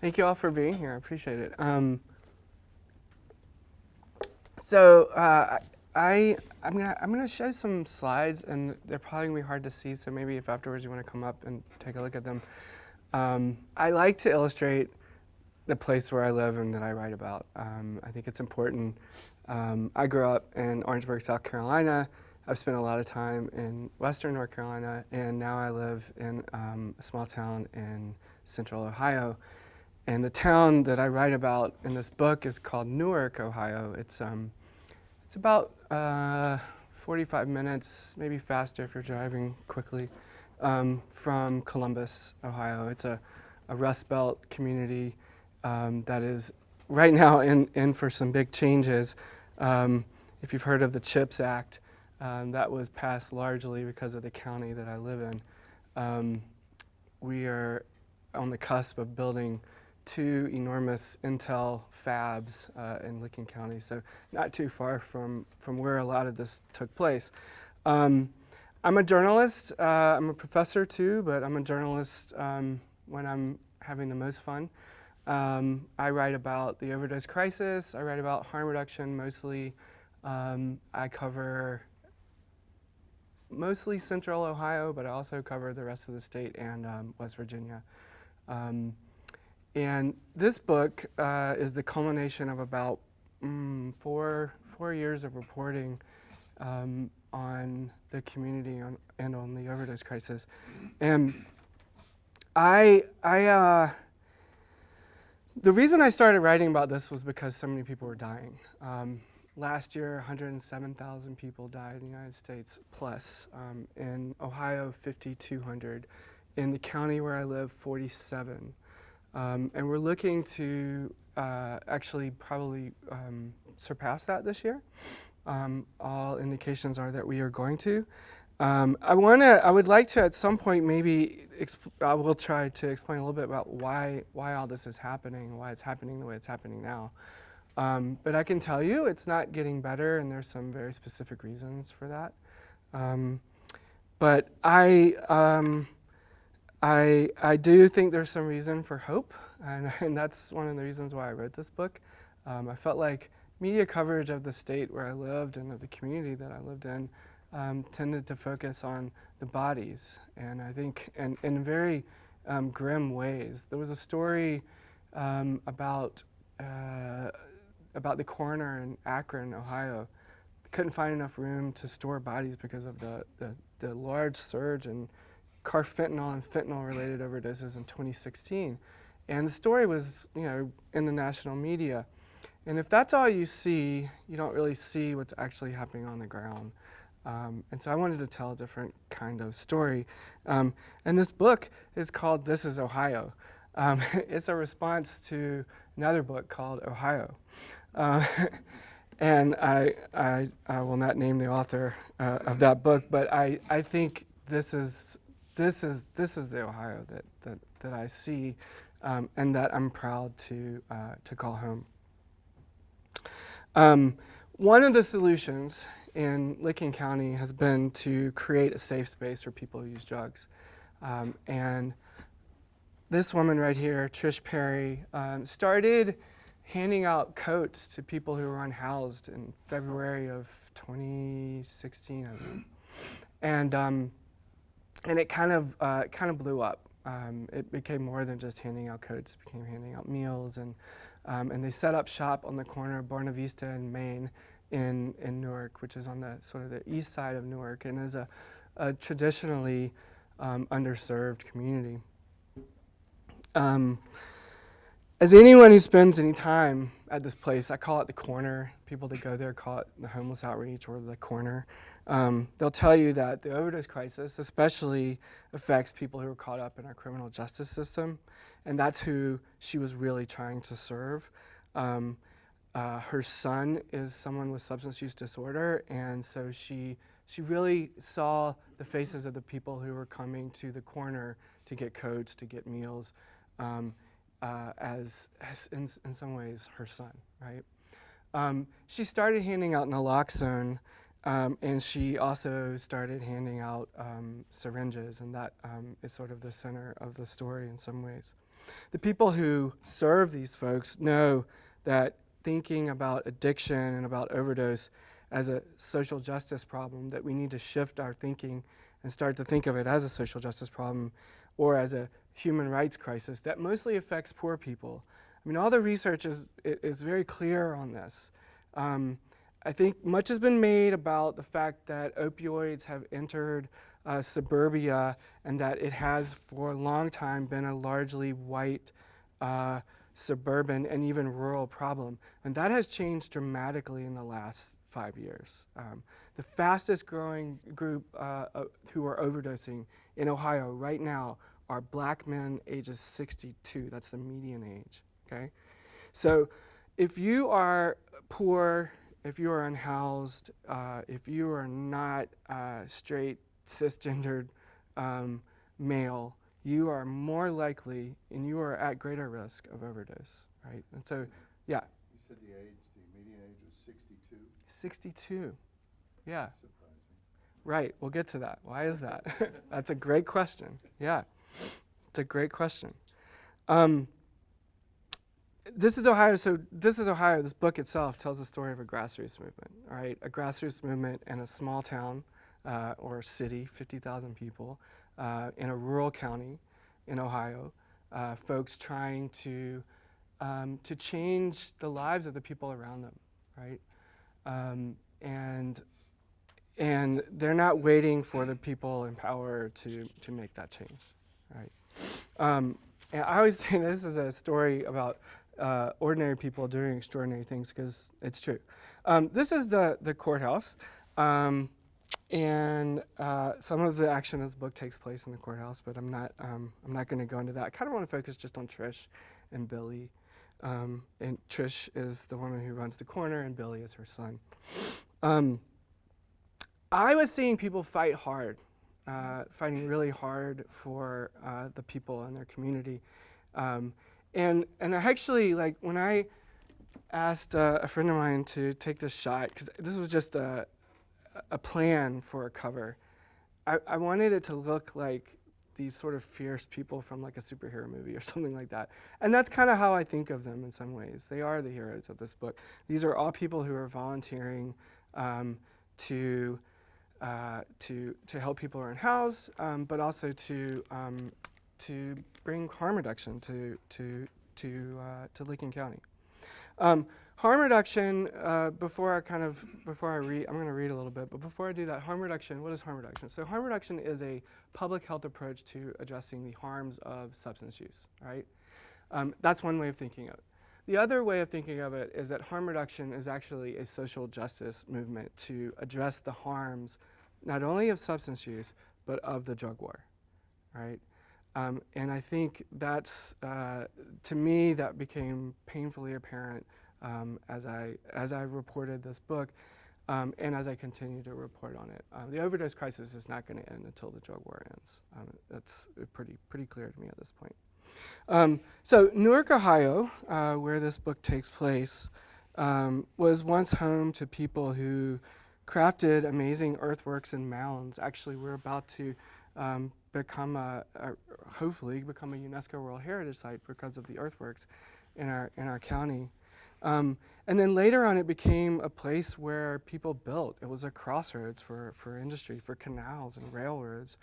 Thank you all for being here. I appreciate it. So I'm gonna show some slides, and they're probably gonna be hard to see. So maybe if afterwards you want to come up and take a look at them. I like to illustrate the place where I live and that I write about. I think it's important. I grew up in Orangeburg, South Carolina. I've spent a lot of time in Western North Carolina, and now I live in a small town in Central Ohio. And the town that I write about in this book is called Newark, Ohio. It's about 45 minutes, maybe faster if you're driving quickly, from Columbus, Ohio. It's a Rust Belt community that is right now in for some big changes. If you've heard of the CHIPS Act, that was passed largely because of the county that I live in. We are on the cusp of building two enormous Intel fabs in Licking County, so not too far from where a lot of this took place. I'm a journalist. I'm a professor too, but I'm a journalist when I'm having the most fun. I write about the overdose crisis. I write about harm reduction mostly. I cover mostly Central Ohio, but I also cover the rest of the state and West Virginia. And this book is the culmination of about 4 years of reporting on the community and on the overdose crisis. And the reason I started writing about this was because so many people were dying. Last year, 107,000 people died in the United States plus. In Ohio, 5,200. In the county where I live, 47. And we're looking to actually probably surpass that this year. All indications are that we are going to. I would like to at some point maybe I will try to explain a little bit about why all this is happening, why it's happening the way it's happening now. But I can tell you it's not getting better, and there's some very specific reasons for that. But I do think there's some reason for hope, and that's one of the reasons why I wrote this book. I felt like media coverage of the state where I lived and of the community that I lived in tended to focus on the bodies, and I think in very grim ways. There was a story about the coroner in Akron, Ohio. Couldn't find enough room to store bodies because of the large surge in carfentanil and fentanyl-related overdoses in 2016. And the story was, in the national media. And if that's all you see, you don't really see what's actually happening on the ground. And so I wanted to tell a different kind of story. And this book is called This is Ohio. It's a response to another book called Ohio. And I will not name the author of that book, but I think this is the Ohio that I see and that I'm proud to call home. One of the solutions in Licking County has been to create a safe space for people who use drugs. And this woman right here, Trish Perry, started handing out coats to people who were unhoused in February of 2016, I believe. And it kind of blew up. It became more than just handing out coats. It became handing out meals, and they set up shop on the corner of Buena Vista and Main in Newark, which is on the sort of the east side of Newark, and is a traditionally underserved community. As anyone who spends any time at this place, I call it the corner. People that go there call it the homeless outreach or the corner. They'll tell you that the overdose crisis especially affects people who are caught up in our criminal justice system, and that's who she was really trying to serve. Her son is someone with substance use disorder, and so she really saw the faces of the people who were coming to the corner to get coats, to get meals, as in some ways her son, right? She started handing out naloxone And she also started handing out syringes, and that is sort of the center of the story in some ways. The people who serve these folks know that thinking about addiction and about overdose as a social justice problem, that we need to shift our thinking and start to think of it as a social justice problem or as a human rights crisis that mostly affects poor people. I mean, all the research is very clear on this. I think much has been made about the fact that opioids have entered suburbia and that it has for a long time been a largely white suburban and even rural problem. And that has changed dramatically in the last 5 years. The fastest growing group who are overdosing in Ohio right now are black men ages 62. That's the median age, okay? So if you are poor, if you are unhoused, if you are not straight, cisgendered male, you are more likely and you are at greater risk of overdose, right? And so, yeah. You said the median age was 62? 62, yeah. Surprising. Right, we'll get to that. Why is that? That's a great question, yeah. It's a great question. This is Ohio, so this is Ohio. This book itself tells the story of a grassroots movement, all right? A grassroots movement in a small town or city, 50,000 people, in a rural county in Ohio, folks trying to change the lives of the people around them, right? And they're not waiting for the people in power to make that change, right? And I always say this is a story about ordinary people doing extraordinary things because it's true. This is the courthouse, and some of the action in this book takes place in the courthouse, but I'm not going to go into that. I kind of want to focus just on Trish and Billy. And Trish is the woman who runs the corner, and Billy is her son. I was seeing people fight hard, fighting really hard for the people in their community. And I actually, like, when I asked a friend of mine to take this shot, because this was just a plan for a cover, I wanted it to look like these sort of fierce people from like a superhero movie or something like that. And that's kind of how I think of them in some ways. They are the heroes of this book. These are all people who are volunteering to help people who are unhoused, but also to bring harm reduction to Licking County. Harm reduction. Before I read, I'm going to read a little bit, but before I do that, harm reduction. What is harm reduction? So harm reduction is a public health approach to addressing the harms of substance use. Right. That's one way of thinking of it. The other way of thinking of it is that harm reduction is actually a social justice movement to address the harms not only of substance use, but of the drug war, right? And I think that's, to me, that became painfully apparent as I reported this book and as I continue to report on it. The overdose crisis is not going to end until the drug war ends. That's pretty clear to me at this point. So Newark, Ohio, where this book takes place, was once home to people who crafted amazing earthworks and mounds. Actually, we're about to hopefully become a UNESCO World Heritage Site because of the earthworks in our county. And then later on, it became a place where people built. It was a crossroads for industry, for canals and railroads.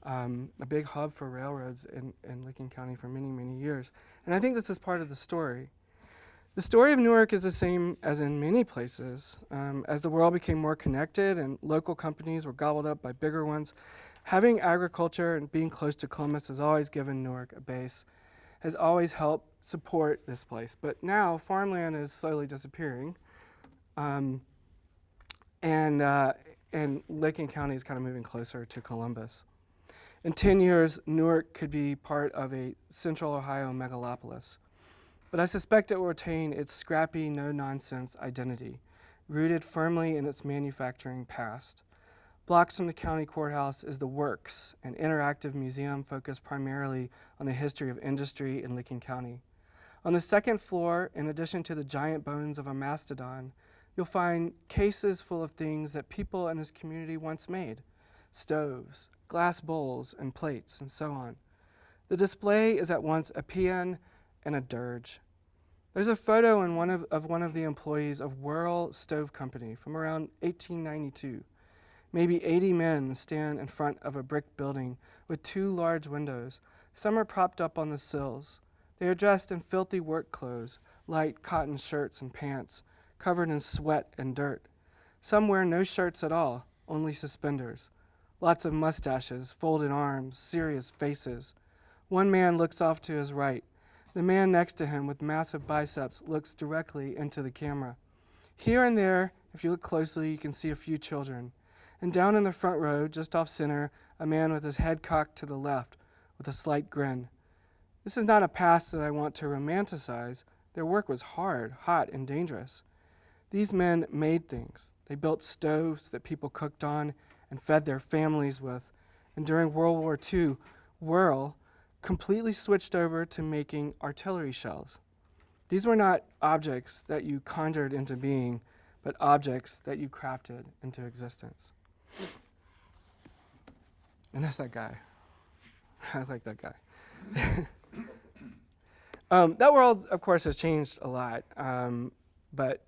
A big hub for railroads in Licking County for many, many years. And I think this is part of the story. The story of Newark is the same as in many places. As the world became more connected and local companies were gobbled up by bigger ones, having agriculture and being close to Columbus has always given Newark a base, has always helped support this place. But now farmland is slowly disappearing, and Licking County is kind of moving closer to Columbus. In 10 years, Newark could be part of a central Ohio megalopolis. But I suspect it will retain its scrappy, no-nonsense identity, rooted firmly in its manufacturing past. Blocks from the county courthouse is the Works, an interactive museum focused primarily on the history of industry in Licking County. On the second floor, in addition to the giant bones of a mastodon, You'll find cases full of things that people in his community once made: stoves, glass bowls and plates, and so on. The display is at once a paean and a dirge. There's a photo in one of the employees of Whirl Stove Company from around 1892. Maybe 80 men stand in front of a brick building with 2 large windows. Some are propped up on the sills. They are dressed in filthy work clothes, light cotton shirts and pants, covered in sweat and dirt. Some wear no shirts at all, only suspenders. Lots of mustaches, folded arms, serious faces. One man looks off to his right. The man next to him with massive biceps looks directly into the camera. Here and there, if you look closely, you can see a few children. And down in the front row, just off center, a man with his head cocked to the left with a slight grin. This is not a past that I want to romanticize. Their work was hard, hot, and dangerous. These men made things. They built stoves that people cooked on and fed their families with. And during World War II, Whirl completely switched over to making artillery shells. These were not objects that you conjured into being, but objects that you crafted into existence. And that's that guy. I like that guy. That world, of course, has changed a lot, but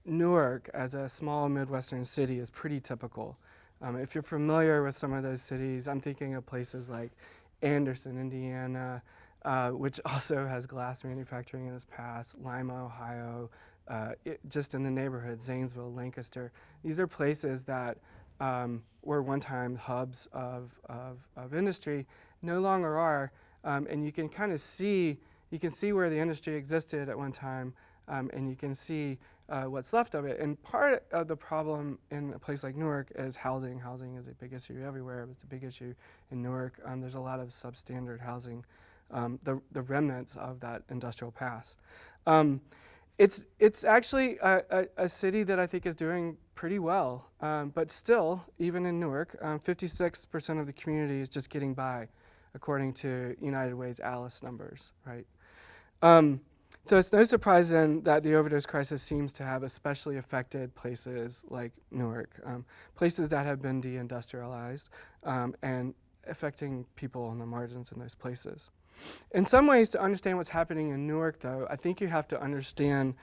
Newark, as a small Midwestern city, is pretty typical. If you're familiar with some of those cities, I'm thinking of places like Anderson, Indiana, which also has glass manufacturing in its past, Lima, Ohio, just in the neighborhood, Zanesville, Lancaster. These are places that were one time hubs of industry, no longer are, and you can kind of see, where the industry existed at one time, and you can see what's left of it. And part of the problem in a place like Newark is housing. Housing is a big issue everywhere, but it's a big issue in Newark. There's a lot of substandard housing, the remnants of that industrial past. It's actually a city that I think is doing pretty well, but still, even in Newark, 56% of the community is just getting by, according to United Way's ALICE numbers, right? So it's no surprise then that the overdose crisis seems to have especially affected places like Newark, places that have been deindustrialized, and affecting people on the margins in those places. In some ways, to understand what's happening in Newark, though, I think you have to understand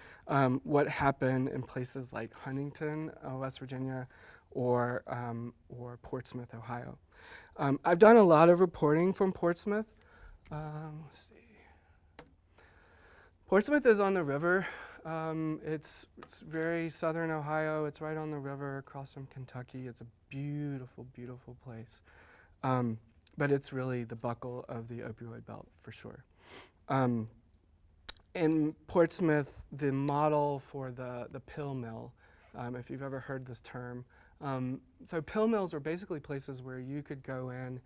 what happened in places like Huntington, West Virginia, or Portsmouth, Ohio. I've done a lot of reporting from Portsmouth. Let's see. Portsmouth is on the river. It's very southern Ohio. It's right on the river across from Kentucky. It's a beautiful, beautiful place. But it's really the buckle of the opioid belt, for sure. In Portsmouth, the model for the pill mill, if you've ever heard this term, so pill mills were basically places where you could go in.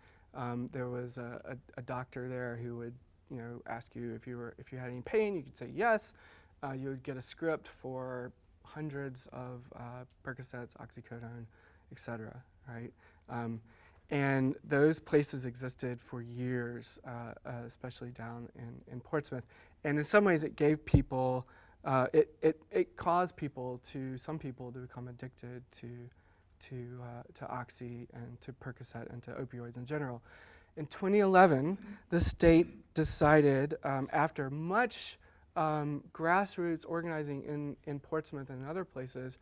There was a doctor there who would, ask you if you had any pain. You could say yes. You would get a script for hundreds of Percocets, oxycodone, etc. Right? And those places existed for years, especially down in Portsmouth. And in some ways, it gave people, it caused some people to become addicted to oxy and to Percocet and to opioids in general. In 2011, the state decided, after much grassroots organizing in Portsmouth and other places,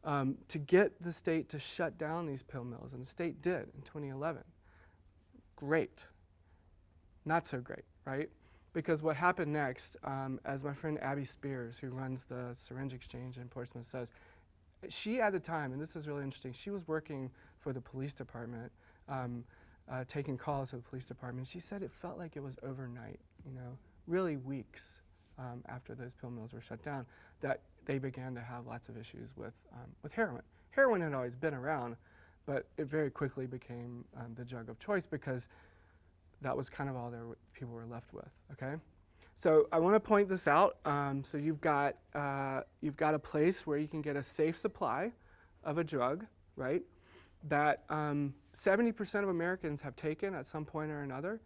to get the state to shut down these pill mills, and the state did in 2011. Great. Not so great, right? Because what happened next, as my friend Abby Spears, who runs the syringe exchange in Portsmouth, says, she at the time, and this is really interesting, she was working for the police department, taking calls to the police department. She said it felt like it was overnight, really weeks after those pill mills were shut down, that they began to have lots of issues with heroin. Heroin had always been around, but it very quickly became the drug of choice because that was kind of all people were left with. Okay, so I want to point this out. So you've got a place where you can get a safe supply of a drug, right? That 70% of Americans have taken at some point or another.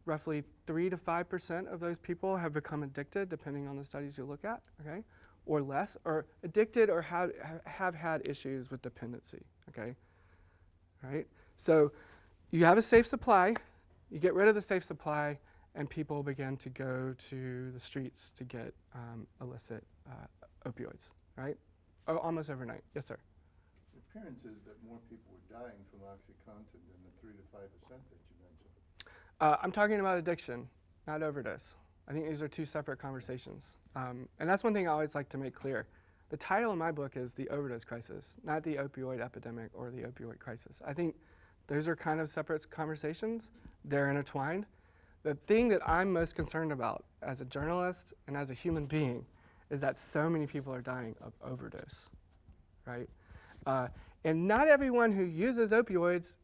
Roughly 3 to 5% of those people have become addicted, depending on the studies you look at. Okay, or less, or addicted or have had issues with dependency, okay? Right? So you have a safe supply, you get rid of the safe supply, and people begin to go to the streets to get illicit opioids, right? Oh, almost overnight. Yes, sir. The appearance is that more people were dying from OxyContin than the 3 to 5% that you mentioned. I'm talking about addiction, not overdose. I think these are two separate conversations. And that's one thing I always like to make clear. The title of my book is The Overdose Crisis, not the opioid epidemic or the opioid crisis. I think those are kind of separate conversations. They're intertwined. The thing that I'm most concerned about as a journalist and as a human being is that so many people are dying of overdose, right? And not everyone who uses opioids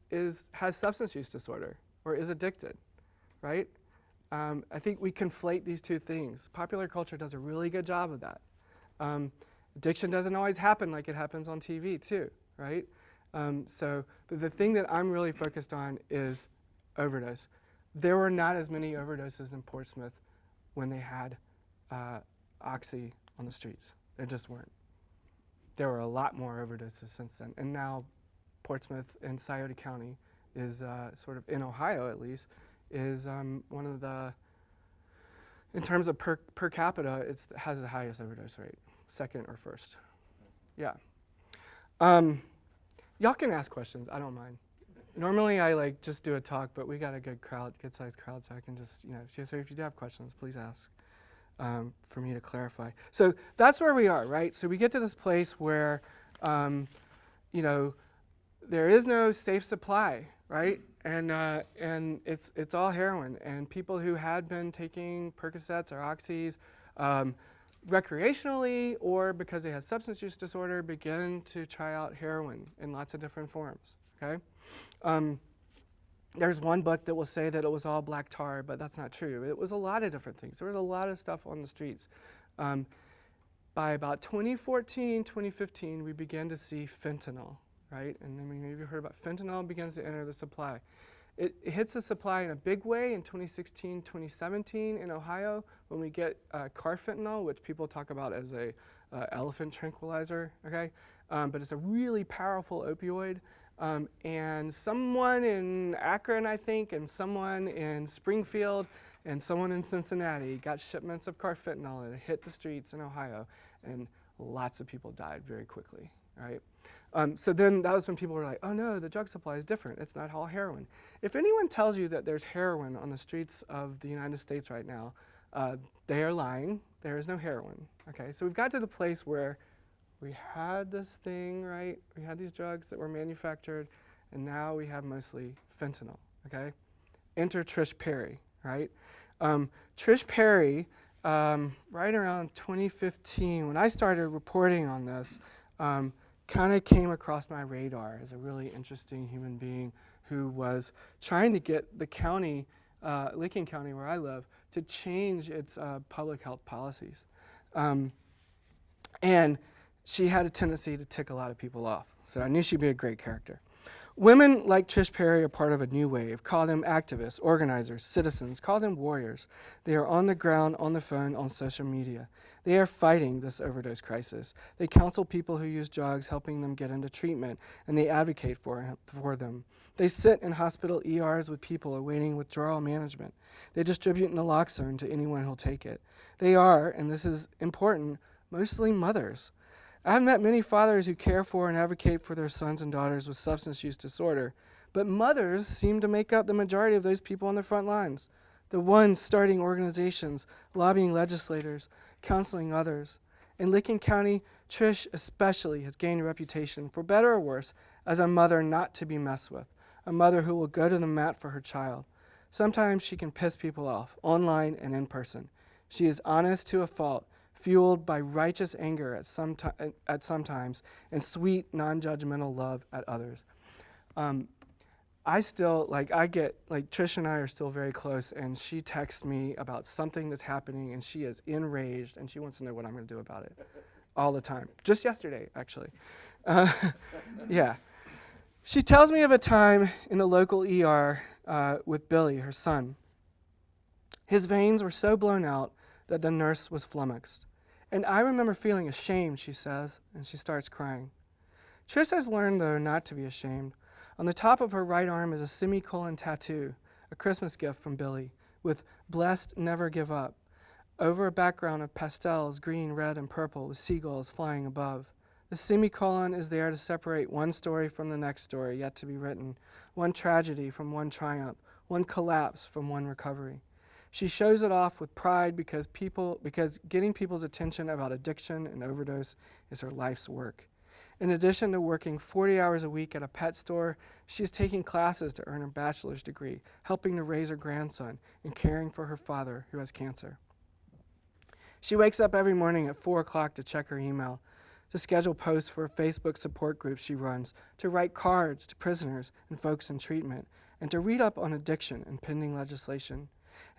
has substance use disorder or is addicted, right? I think we conflate these two things. Popular culture does a really good job of that. Addiction doesn't always happen like it happens on TV too, right? But the thing that I'm really focused on is overdose. There were not as many overdoses in Portsmouth when they had Oxy on the streets. There just weren't. There were a lot more overdoses since then. And now Portsmouth in Scioto County is sort of, in Ohio at least, is one of the, in terms of per capita, it has the highest overdose rate, second or first. Yeah. Y'all can ask questions, I don't mind. Normally I just do a talk, but we got a good sized crowd, so I can just, so if you do have questions, please ask for me to clarify. So that's where we are, right? So we get to this place where, there is no safe supply, right? And it's all heroin. And people who had been taking Percocets or Oxys recreationally or because they had substance use disorder begin to try out heroin in lots of different forms, okay? There's one book that will say that it was all black tar, but that's not true. It was a lot of different things. There was a lot of stuff on the streets. By about 2014, 2015, we began to see fentanyl, right? And then maybe you heard about fentanyl begins to enter the supply. It hits the supply in a big way in 2016, 2017 in Ohio when we get carfentanil, which people talk about as a elephant tranquilizer, okay? But it's a really powerful opioid. And someone in Akron, I think, and someone in Springfield, and someone in Cincinnati got shipments of carfentanil and it hit the streets in Ohio, and lots of people died very quickly, right? So then that was when people were like, oh no, the drug supply is different. It's not all heroin. If anyone tells you that there's heroin on the streets of the United States right now, they are lying. There is no heroin, okay? So we've got to the place where we had this thing, right? We had these drugs that were manufactured, and now we have mostly fentanyl, okay? Enter Trish Perry, right? Trish Perry, right around 2015, when I started reporting on this, kind of came across my radar as a really interesting human being who was trying to get the county, Licking County where I live, to change its public health policies. And she had a tendency to tick a lot of people off, so I knew she'd be a great character. Women like Trish Perry are part of a new wave. Call them activists, organizers, citizens. Call them warriors. They are on the ground, on the phone, on social media. They are fighting this overdose crisis. They counsel people who use drugs, helping them get into treatment, and they advocate for them. They sit in hospital ERs with people awaiting withdrawal management. They distribute naloxone to anyone who'll take it. They are, and this is important, mostly mothers. I've met many fathers who care for and advocate for their sons and daughters with substance use disorder, but mothers seem to make up the majority of those people on the front lines, the ones starting organizations, lobbying legislators, counseling others. In Licking County, Trish especially has gained a reputation, for better or worse, as a mother not to be messed with, a mother who will go to the mat for her child. Sometimes she can piss people off, online and in person. She is honest to a fault, fueled by righteous anger at some times and sweet, non-judgmental love at others. Trish and I are still very close, and she texts me about something that's happening, and she is enraged, and she wants to know what I'm going to do about it all the time. Just yesterday, actually. Yeah. She tells me of a time in the local ER with Billy, her son. His veins were so blown out that the nurse was flummoxed. And I remember feeling ashamed, she says, and she starts crying. Trish has learned, though, not to be ashamed. On the top of her right arm is a semicolon tattoo, a Christmas gift from Billy, with "Blessed, never give up," over a background of pastels, green, red, and purple, with seagulls flying above. The semicolon is there to separate one story from the next story yet to be written, one tragedy from one triumph, one collapse from one recovery. She shows it off with pride because getting people's attention about addiction and overdose is her life's work. In addition to working 40 hours a week at a pet store, she is taking classes to earn her bachelor's degree, helping to raise her grandson, and caring for her father, who has cancer. She wakes up every morning at 4 o'clock to check her email, to schedule posts for a Facebook support group she runs, to write cards to prisoners and folks in treatment, and to read up on addiction and pending legislation.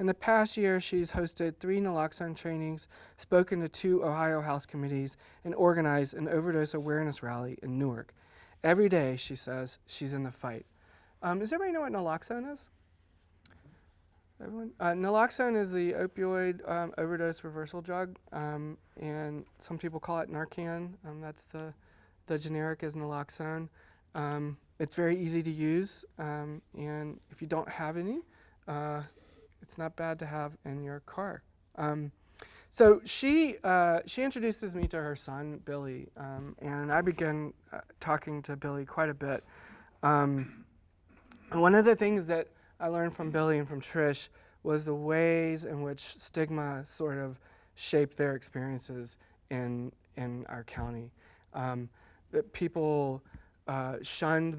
In the past year, she's hosted 3 naloxone trainings, spoken to 2 Ohio House committees, and organized an overdose awareness rally in Newark. Every day, she says, she's in the fight. Does everybody know what naloxone is? Everyone? Naloxone is the opioid overdose reversal drug, and some people call it Narcan. That's the generic is naloxone. It's very easy to use, and if you don't have any, it's not bad to have in your car. So she introduces me to her son, Billy, and I began talking to Billy quite a bit. And one of the things that I learned from Billy and from Trish was the ways in which stigma sort of shaped their experiences in our county. That people shunned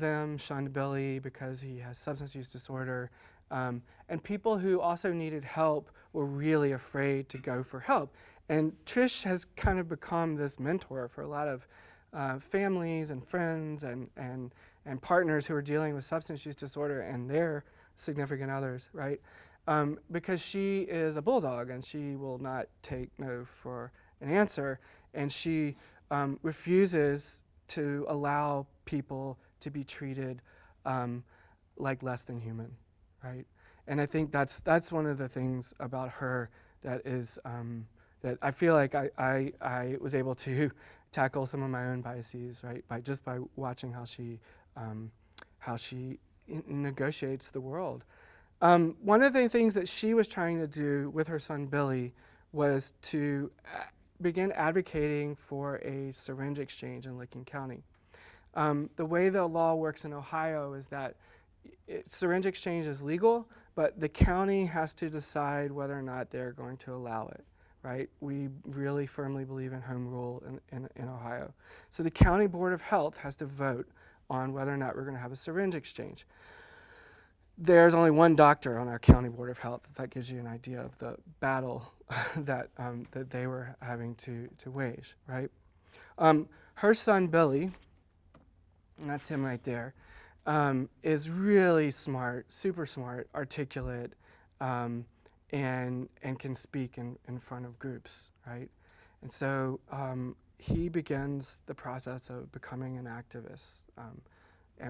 Billy because he has substance use disorder. And people who also needed help were really afraid to go for help. And Trish has kind of become this mentor for a lot of families and friends and partners who are dealing with substance use disorder and their significant others, right? Because she is a bulldog and she will not take no for an answer, and she refuses to allow people to be treated like less than human, right? And I think that's one of the things about her that is that I feel like I was able to tackle some of my own biases, right? By watching how she negotiates the world. One of the things that she was trying to do with her son Billy was to begin advocating for a syringe exchange in Licking County. The way the law works in Ohio is that syringe exchange is legal, but the county has to decide whether or not they're going to allow it, right? We really firmly believe in home rule in Ohio. So the county board of health has to vote on whether or not we're going to have a syringe exchange. There's only one doctor on our county board of health. If that gives you an idea of the battle that they were having to wage, right? Her son Billy, and that's him right there, is really smart, super smart, articulate, and can speak in front of groups, right? And so he begins the process of becoming an activist.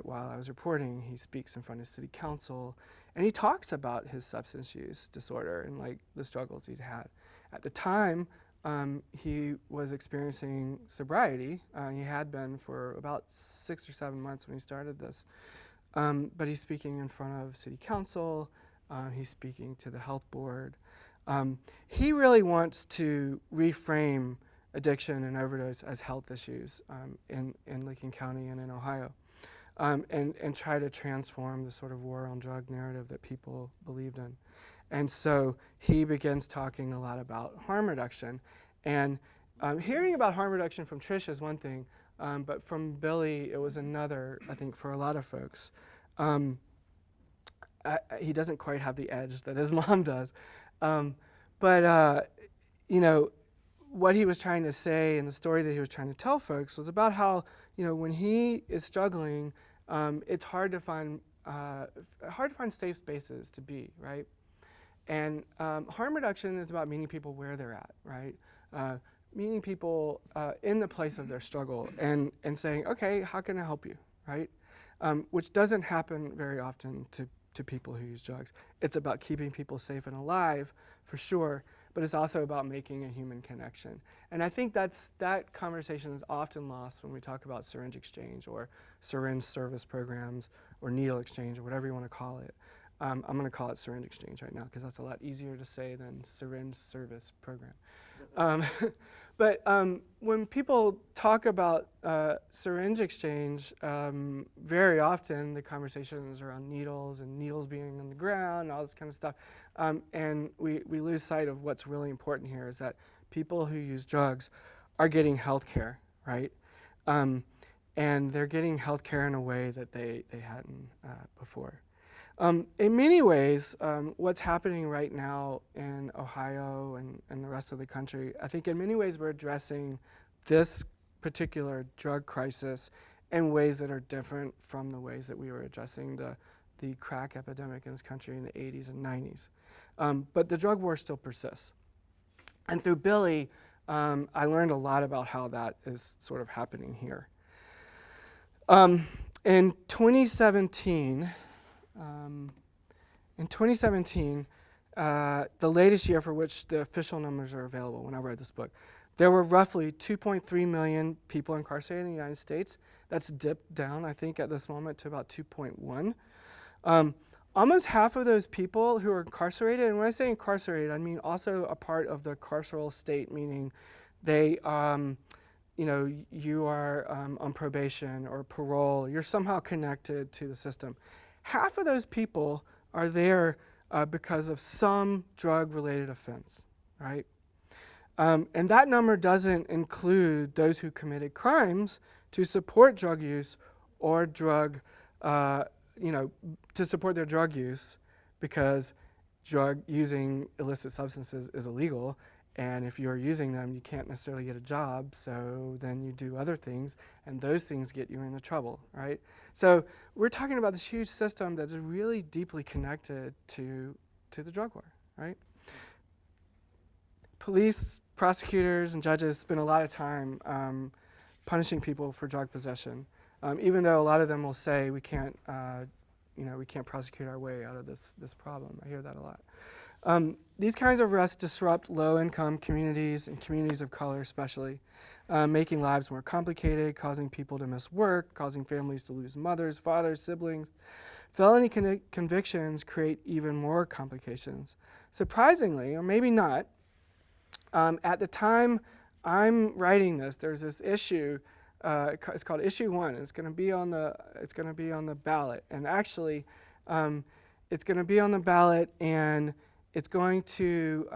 While I was reporting, he speaks in front of city council, and he talks about his substance use disorder and like the struggles he'd had. At the time, he was experiencing sobriety. He had been for about 6 or 7 months when he started this. But he's speaking in front of city council. He's speaking to the health board. He really wants to reframe addiction and overdose as health issues in Licking County and in Ohio. And try to transform the sort of war on drug narrative that people believed in. And so he begins talking a lot about harm reduction. And hearing about harm reduction from Trish is one thing, but from Billy, it was another, I think, for a lot of folks. He doesn't quite have the edge that his mom does. But what he was trying to say and the story that he was trying to tell folks was about how, when he is struggling, it's hard to find safe spaces to be, right? And harm reduction is about meeting people where they're at, right? Meeting people in the place of their struggle and saying, okay, how can I help you, right? Which doesn't happen very often to to people who use drugs. It's about keeping people safe and alive, for sure, but it's also about making a human connection. And I think that conversation is often lost when we talk about syringe exchange or syringe service programs or needle exchange or whatever you want to call it. I'm going to call it syringe exchange right now because that's a lot easier to say than syringe service program. But when people talk about syringe exchange, very often the conversation is around needles and needles being on the ground and all this kind of stuff. And we lose sight of what's really important here is that people who use drugs are getting health care, right? And they're getting health care in a way that they hadn't before. In many ways, what's happening right now in Ohio and the rest of the country, I think in many ways we're addressing this particular drug crisis in ways that are different from the ways that we were addressing the crack epidemic in this country in the 80s and 90s. But the drug war still persists. And through Billy, I learned a lot about how that is sort of happening here. In 2017, the latest year for which the official numbers are available when I read this book, there were roughly 2.3 million people incarcerated in the United States. That's dipped down, I think, at this moment to about 2.1. Almost half of those people who are incarcerated, and when I say incarcerated, I mean also a part of the carceral state, meaning they, you are on probation or parole, you're somehow connected to the system. Half of those people are there because of some drug-related offense, right? And that number doesn't include those who committed crimes to support drug use or to support their drug use because using illicit substances is illegal. And if you're using them, you can't necessarily get a job, so then you do other things, and those things get you into trouble, right? So we're talking about this huge system that's really deeply connected to the drug war, right? Police, prosecutors, and judges spend a lot of time punishing people for drug possession, even though a lot of them will say we can't prosecute our way out of this problem. I hear that a lot. These kinds of arrests disrupt low-income communities and communities of color especially, making lives more complicated, causing people to miss work, causing families to lose mothers, fathers, siblings. Felony convictions create even more complications. Surprisingly, or maybe not, at the time I'm writing this, there's this issue. It's called Issue 1. It's going to be on the ballot, and actually, it's going to be on the ballot, and it's going to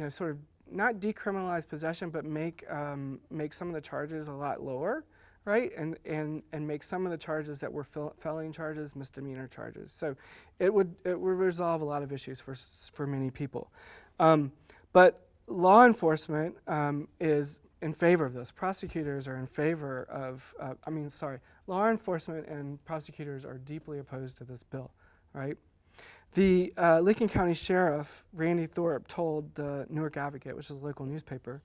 sort of not decriminalize possession, but make some of the charges a lot lower, right? And make some of the charges that were felony charges misdemeanor charges. So it would resolve a lot of issues for many people. But law enforcement is in favor of this. Prosecutors are in favor of. Law enforcement and prosecutors are deeply opposed to this bill, right? The Lincoln County Sheriff, Randy Thorpe, told the Newark Advocate, which is a local newspaper,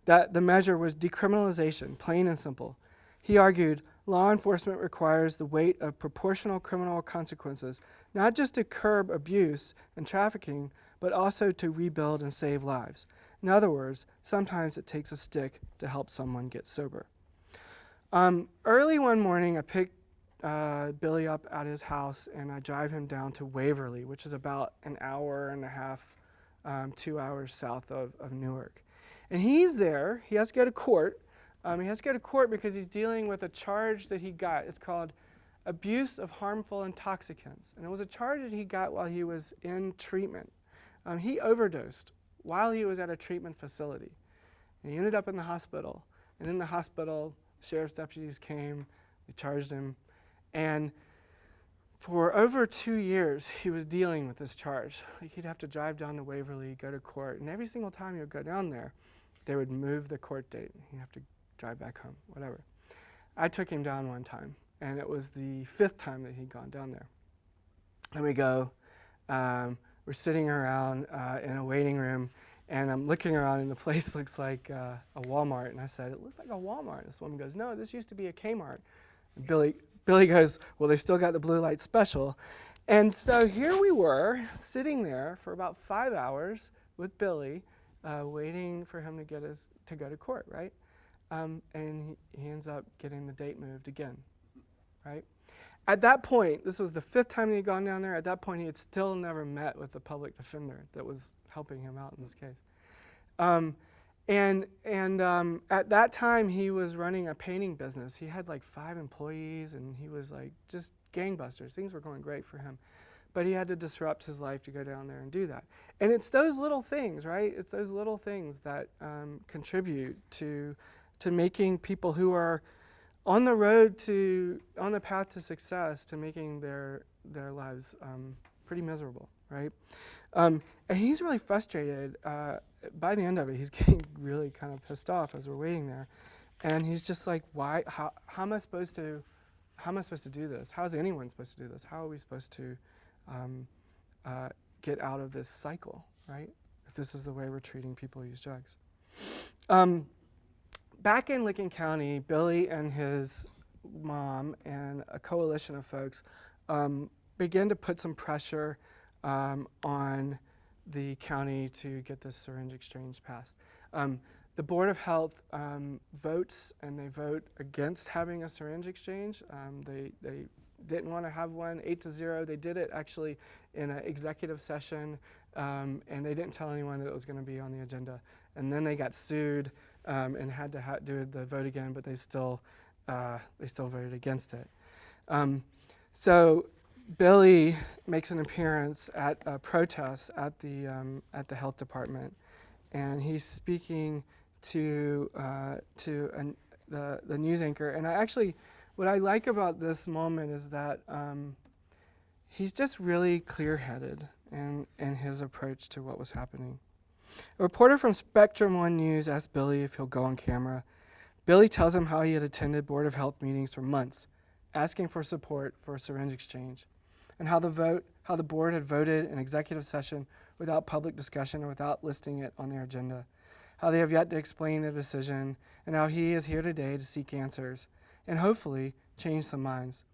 that the measure was decriminalization, plain and simple. He argued, law enforcement requires the weight of proportional criminal consequences, not just to curb abuse and trafficking, but also to rebuild and save lives. In other words, sometimes it takes a stick to help someone get sober. Early one morning, I picked Billy up at his house, and I drive him down to Waverly, which is about an hour and a half, 2 hours south of Newark. And he's there. He has to go to court. He has to go to court because he's dealing with a charge that he got. It's called abuse of harmful intoxicants. And it was a charge that he got while he was in treatment. He overdosed while he was at a treatment facility. And he ended up in the hospital. And in the hospital, sheriff's deputies came, they charged him. And for over 2 years, he was dealing with this charge. He'd have to drive down to Waverly, go to court, and every single time he would go down there, they would move the court date. He'd have to drive back home, whatever. I took him down one time, and it was the 5th time that he'd gone down there. And we go, we're sitting around in a waiting room, and I'm looking around, and the place looks like a Walmart. And I said, "It looks like a Walmart." This woman goes, "No, this used to be a Kmart." And Billy goes, "Well, they've still got the blue light special." And so here we were, sitting there for about 5 hours with Billy, waiting for him to go to court, right? And he ends up getting the date moved again, right? At that point, this was the 5th time he had gone down there. At that point, he had still never met with the public defender that was helping him out in this case. At that time, he was running a painting business. He had like 5 employees, and he was like just gangbusters. Things were going great for him. But he had to disrupt his life to go down there and do that. And it's those little things, right? It's those little things that contribute to making people who are on the path to success, to making their lives pretty miserable, right? And he's really frustrated. By the end of it, he's getting really kind of pissed off as we're waiting there, and he's just like, "Why? How am I supposed to do this? How is anyone supposed to do this? How are we supposed to get out of this cycle, right? If this is the way we're treating people who use drugs." Back in Licking County, Billy and his mom and a coalition of folks began to put some pressure on the county to get this syringe exchange passed. The Board of Health votes, and they vote against having a syringe exchange. They didn't want to have one, 8-0. They did it actually in an executive session, and they didn't tell anyone that it was going to be on the agenda. And then they got sued and had to do the vote again, but they still voted against it. So Billy makes an appearance at a protest at the health department, and he's speaking to the news anchor. And what I like about this moment is that he's just really clear-headed in his approach to what was happening. A reporter from Spectrum One News asked Billy if he'll go on camera. Billy tells him how he had attended Board of Health meetings for months, asking for support for a syringe exchange, and how the board had voted in executive session without public discussion or without listing it on their agenda, how they have yet to explain their decision, and how he is here today to seek answers and hopefully change some minds.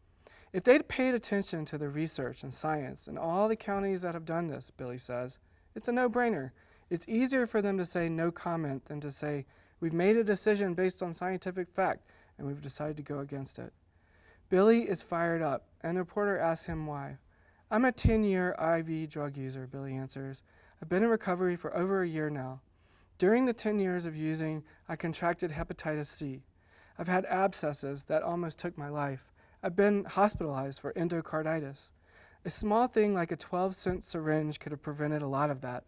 If they'd paid attention to the research and science in all the counties that have done this, Billy says, it's a no-brainer. It's easier for them to say no comment than to say, we've made a decision based on scientific fact, and we've decided to go against it. Billy is fired up, and the reporter asks him why. I'm a 10-year IV drug user, Billy answers. I've been in recovery for over a year now. During the 10 years of using, I contracted hepatitis C. I've had abscesses that almost took my life. I've been hospitalized for endocarditis. A small thing like a 12-cent syringe could have prevented a lot of that.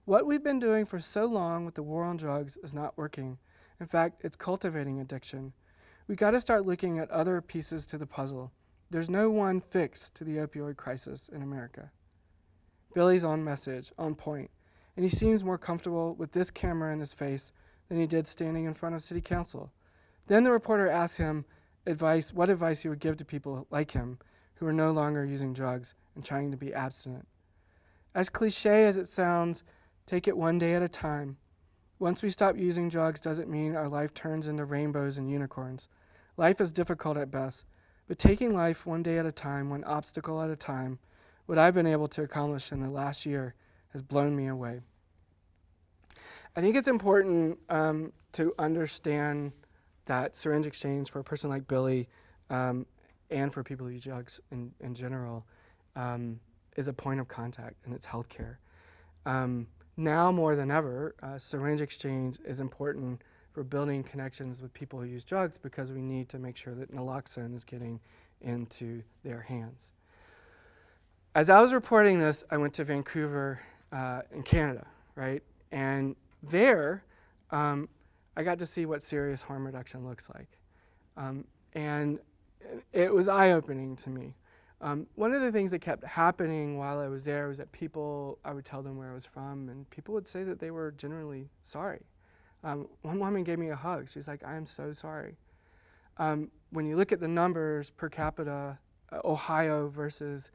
What we've been doing for so long with the war on drugs is not working. In fact, it's cultivating addiction. We got to start looking at other pieces to the puzzle. There's no one fix to the opioid crisis in America. Billy's on message, on point, and he seems more comfortable with this camera in his face than he did standing in front of city council. Then the reporter asks him what advice he would give to people like him who are no longer using drugs and trying to be abstinent. As cliche as it sounds, take it one day at a time. Once we stop using drugs doesn't mean our life turns into rainbows and unicorns. Life is difficult at best, but taking life one day at a time, one obstacle at a time, what I've been able to accomplish in the last year has blown me away. I think it's important to understand that syringe exchange for a person like Billy and for people who use drugs in general is a point of contact, and it's healthcare. Now more than ever, syringe exchange is important for building connections with people who use drugs because we need to make sure that naloxone is getting into their hands. As I was reporting this, I went to Vancouver in Canada, right? And there, I got to see what serious harm reduction looks like. And it was eye-opening to me. One of the things that kept happening while I was there was that I would tell them where I was from, and people would say that they were genuinely sorry. One woman gave me a hug. She's like, I am so sorry. When you look at the numbers per capita, Ohio versus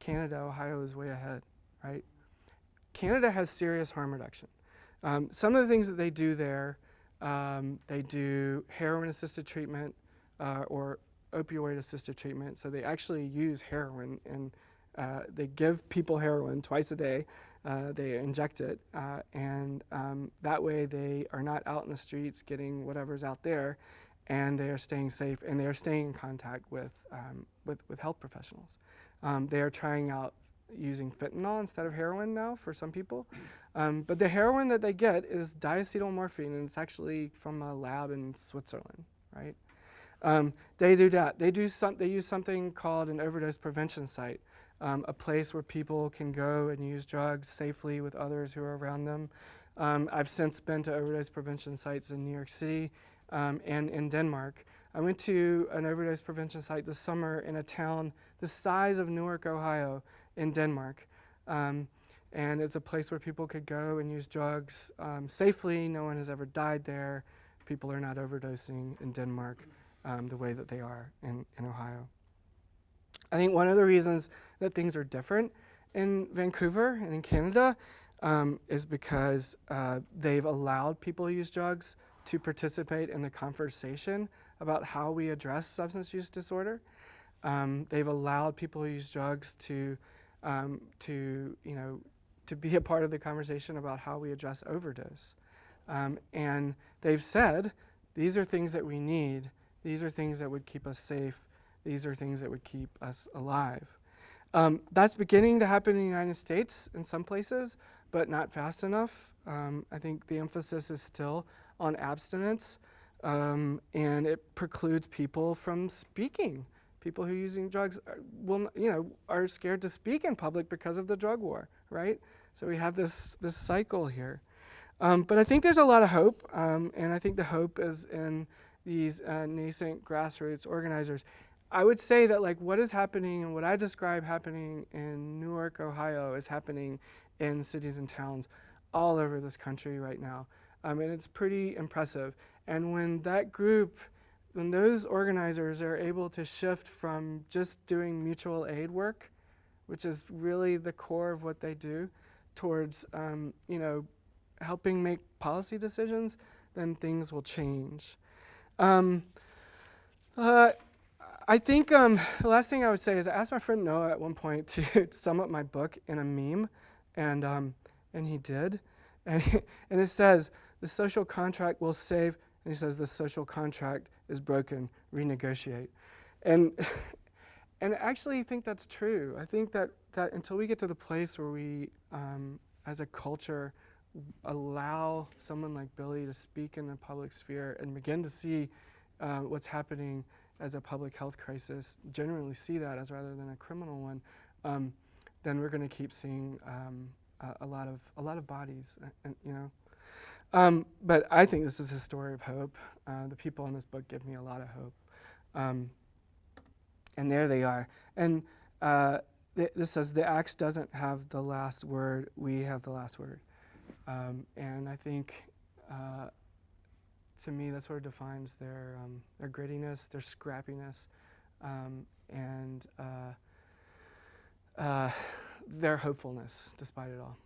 Canada, Ohio is way ahead, right? Canada has serious harm reduction. Some of the things that they do there, they do heroin-assisted treatment or opioid-assisted treatment. So they actually use heroin in they give people heroin twice a day. They inject it, and that way they are not out in the streets getting whatever's out there, and they are staying safe, and they are staying in contact with health professionals. They are trying out using fentanyl instead of heroin now for some people, but the heroin that they get is diacetylmorphine, and it's actually from a lab in Switzerland, right? They do that. They use something called an overdose prevention site, a place where people can go and use drugs safely with others who are around them. I've since been to overdose prevention sites in New York City and in Denmark. I went to an overdose prevention site this summer in a town the size of Newark, Ohio, in Denmark. And it's a place where people could go and use drugs safely. No one has ever died there. People are not overdosing in Denmark the way that they are in Ohio. I think one of the reasons that things are different in Vancouver and in Canada is because they've allowed people who use drugs to participate in the conversation about how we address substance use disorder. They've allowed people who use drugs to be a part of the conversation about how we address overdose. And they've said, these are things that we need. These are things that would keep us safe. These are things that would keep us alive. That's beginning to happen in the United States in some places, but not fast enough. I think the emphasis is still on abstinence, and it precludes people from speaking. People who are using drugs are scared to speak in public because of the drug war, right? So we have this cycle here. But I think there's a lot of hope, and I think the hope is in these nascent grassroots organizers. I would say that like what is happening and what I describe happening in Newark, Ohio, is happening in cities and towns all over this country right now. And it's pretty impressive. And when those organizers are able to shift from just doing mutual aid work, which is really the core of what they do, towards helping make policy decisions, then things will change. I think the last thing I would say is I asked my friend Noah at one point to sum up my book in a meme, and he did. And it says, the social contract will save, and he says, the social contract is broken, renegotiate. And I actually think that's true. I think that until we get to the place where we, as a culture, allow someone like Billy to speak in the public sphere and begin to see what's happening as a public health crisis, generally see that as rather than a criminal one, then we're going to keep seeing a lot of bodies, But I think this is a story of hope. The people in this book give me a lot of hope, and there they are. And this says the axe doesn't have the last word. We have the last word. And I think, to me, that's what defines their grittiness, their scrappiness, and their hopefulness, despite it all.